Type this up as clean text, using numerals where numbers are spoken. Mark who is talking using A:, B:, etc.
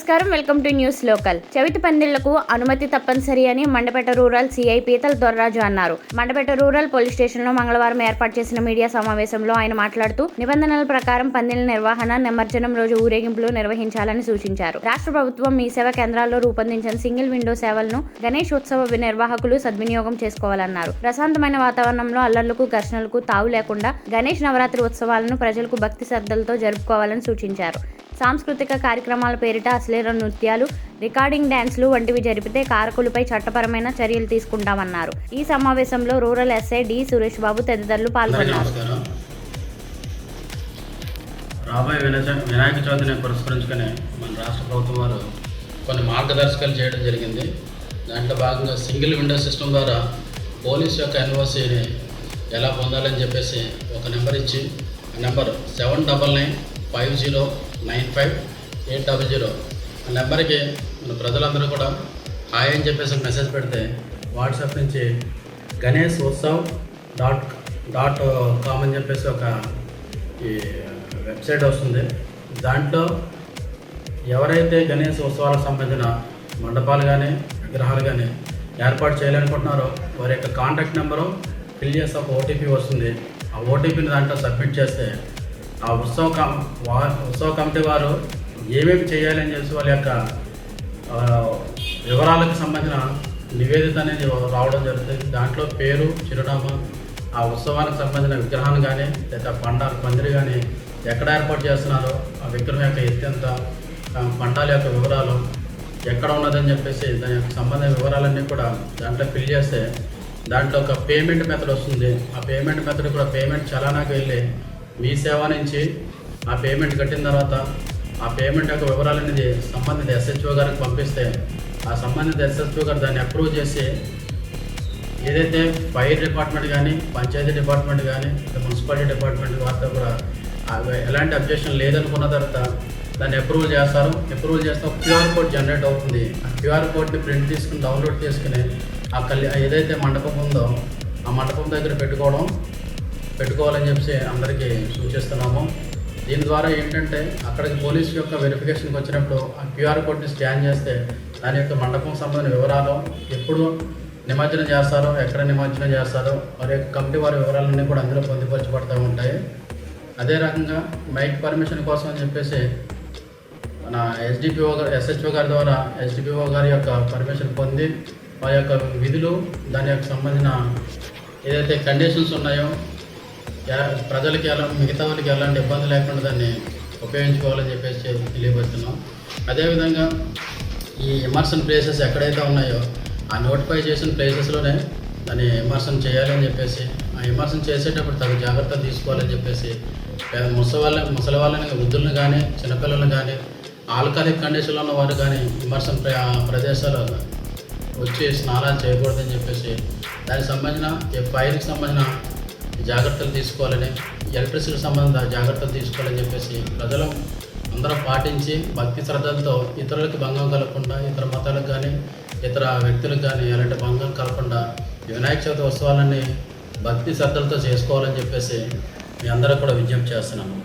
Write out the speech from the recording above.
A: నమస్కారం, welcome to news local. చవితి పందిళ్లకు అనుమతి తప్పనిసరి అని మండపేట రూరల్ సిఐ పీతల దొర్రాజు అన్నారు. మండపేట రూరల్ పోలీస్ స్టేషన్లో మంగళవారం ఏర్పాటు చేసిన మీడియా సమావేశంలో ఆయన మాట్లాడుతూ నిబంధనల ప్రకారం పందిళ్ల నిర్వహణ, నిమజ్జనం రోజు ఊరేగింపులు నిర్వహించాలని సూచించారు. రాష్ట్ర ప్రభుత్వం మీ సేవా కేంద్రాల్లో రూపొందించిన సింగిల్ విండో సేవలను గణేష్ ఉత్సవ నిర్వాహకులు సద్వినియోగం చేసుకోవాలన్నారు. ప్రశాంతమైన వాతావరణంలో అల్లర్లకు, ఘర్షణలకు తావు లేకుండా గణేష్ నవరాత్రి ఉత్సవాలను ప్రజలకు భక్తి శ్రద్ధలతో జరుపుకోవాలని సూచించారు. సాంస్కృతిక కార్యక్రమాల పేరిట అశ్లీల నృత్యాలు, రికార్డింగ్ డ్యాన్స్లు వంటివి జరిపితే కారకులపై చట్టపరమైన చర్యలు తీసుకుంటామన్నారు. ఈ సమావేశంలో rural SI D Suresh Babu తదితరులు పాల్గొన్నారు.
B: రాబోయే వినాయక చవితిని పురస్కరించుకొని మన రాష్ట్ర ప్రభుత్వం వారు కొన్ని మార్గదర్శకాలు చేయడం జరిగింది. దాంట్లో భాగంగా సింగిల్ విండో సిస్టమ్ ద్వారా పోలీస్ యొక్క ఎన్ఓసిని ఎలా పొందాలని చెప్పేసి ఒక నెంబర్ ఇచ్చి, ఆ నెంబర్ 7995095800 ఆ నెంబర్కి మన ప్రజలందరూ కూడా హాయ్ అని చెప్పేసి మెసేజ్ పెడితే వాట్సాప్ నుంచి గణేష్ ఉత్సవ్ .com అని చెప్పేసి ఒక ఈ వెబ్సైట్ వస్తుంది. దాంట్లో ఎవరైతే గణేష్ ఉత్సవాలకు సంబంధించిన మండపాలు కానీ విగ్రహాలు కానీ ఏర్పాటు చేయాలనుకుంటున్నారో వారి యొక్క కాంటాక్ట్ నెంబరు ఫిల్ చేస్తే ఒక ఓటీపీ వస్తుంది. ఆ ఓటీపీని దాంట్లో సబ్మిట్ చేస్తే ఆ ఉత్సవ కమిటీ వారు ఏమేమి చేయాలని చెప్పి వాళ్ళ యొక్క వివరాలకు సంబంధించిన నివేదిక అనేది రావడం జరుగుతుంది. దాంట్లో పేరు, చిరునామా, ఆ ఉత్సవానికి సంబంధించిన విగ్రహాన్ని కానీ లేదా పందిరి కానీ ఎక్కడ ఏర్పాటు చేస్తున్నారో ఆ విగ్రహం యొక్క ఎత్తెంత, పండాల యొక్క వివరాలు ఎక్కడ ఉన్నదని చెప్పేసి దాని యొక్క సంబంధించిన వివరాలన్నీ కూడా దాంట్లో ఫిల్ చేస్తే దాంట్లో ఒక పేమెంట్ మెథడ్ వస్తుంది. ఆ పేమెంట్ మెథడ్ కూడా పేమెంట్ చలానాకి వెళ్ళి మీ సేవ నుంచి ఆ పేమెంట్ కట్టిన తర్వాత ఆ పేమెంట్ యొక్క వివరాలనేది సంబంధిత ఎస్హెచ్ఓ గారికి పంపిస్తే ఆ సంబంధిత ఎస్హెచ్ఓ గారు దాన్ని అప్రూవ్ చేసి ఏదైతే ఫైర్ డిపార్ట్మెంట్ కానీ, పంచాయతీ డిపార్ట్మెంట్ కానీ, మున్సిపాలిటీ డిపార్ట్మెంట్ వారితో కూడా ఎలాంటి అబ్జెక్షన్ లేదనుకున్న తర్వాత దాన్ని అప్రూవల్ చేస్తారు. అప్రూవల్ చేస్తే ఒక క్యూఆర్ కోడ్ జనరేట్ అవుతుంది. ఆ క్యూఆర్ కోడ్ని ప్రింట్ తీసుకుని డౌన్లోడ్ చేసుకుని ఏదైతే మండపం ఉందో ఆ మండపం దగ్గర పెట్టుకోవాలని చెప్పి అందరికీ సూచిస్తున్నాము. దీని ద్వారా ఏంటంటే అక్కడికి పోలీసు యొక్క వెరిఫికేషన్కి వచ్చినప్పుడు ఆ క్యూఆర్ కోడ్ని స్కాన్ చేస్తే దాని యొక్క మండపం సంబంధించిన వివరాలు, ఎప్పుడు నిమజ్జనం చేస్తారో, ఎక్కడ నిమజ్జనం చేస్తారో, వారి యొక్క కమిటీ వారి వివరాలన్నీ కూడా అందులో పొందుపరచబడుతూ ఉంటాయి. అదే రకంగా మైక్ పర్మిషన్ కోసం అని చెప్పేసి మన ఎస్హెచ్ఓ గారి ద్వారా ఎస్డిపిఓ గారి యొక్క పర్మిషన్ పొంది వారి యొక్క విధులు, దాని యొక్క సంబంధించిన ఏదైతే కండిషన్స్ ఉన్నాయో ప్రజలకి మిగతా వాళ్ళకి ఎలాంటి ఇబ్బంది లేకుండా దాన్ని ఉపయోగించుకోవాలని చెప్పేసి తెలియబడుతున్నాం. అదేవిధంగా ఈ ఇమర్షన్ ప్లేసెస్ ఎక్కడైతే ఉన్నాయో ఆ నోటిఫై చేసిన ప్లేసెస్లోనే దాన్ని ఇమర్షన్ చేయాలని చెప్పేసి, ఆ ఇమర్షన్ చేసేటప్పుడు తగు జాగ్రత్తలు తీసుకోవాలని చెప్పేసి ముసలి వాళ్ళని, వృద్ధులను కానీ, చిన్నపిల్లలను కానీ, ఆల్కహాలిక్ కండిషన్లో ఉన్న వారు కానీ ఇమర్షన్ ప్రదేశాలు వచ్చి స్నానాలు చేయకూడదని చెప్పేసి, దానికి సంబంధించిన ఫైర్కి సంబంధించిన జాగ్రత్తలు తీసుకోవాలని, ఎలక్ట్రిసిటీకి సంబంధించిన జాగ్రత్తలు తీసుకోవాలని చెప్పేసి ప్రజలు అందరూ పాటించి భక్తి శ్రద్ధలతో ఇతరులకు భంగం కలగకుండా, ఇతర మతాలకు కానీ, ఇతర వ్యక్తులకు కానీ ఎలాంటి భంగం కలగకుండా వినాయక చవితి ఉత్సవాలన్నీ భక్తి శ్రద్ధలతో చేసుకోవాలని చెప్పేసి మీ అందరూ కూడా విజ్ఞప్తి చేస్తున్నాము.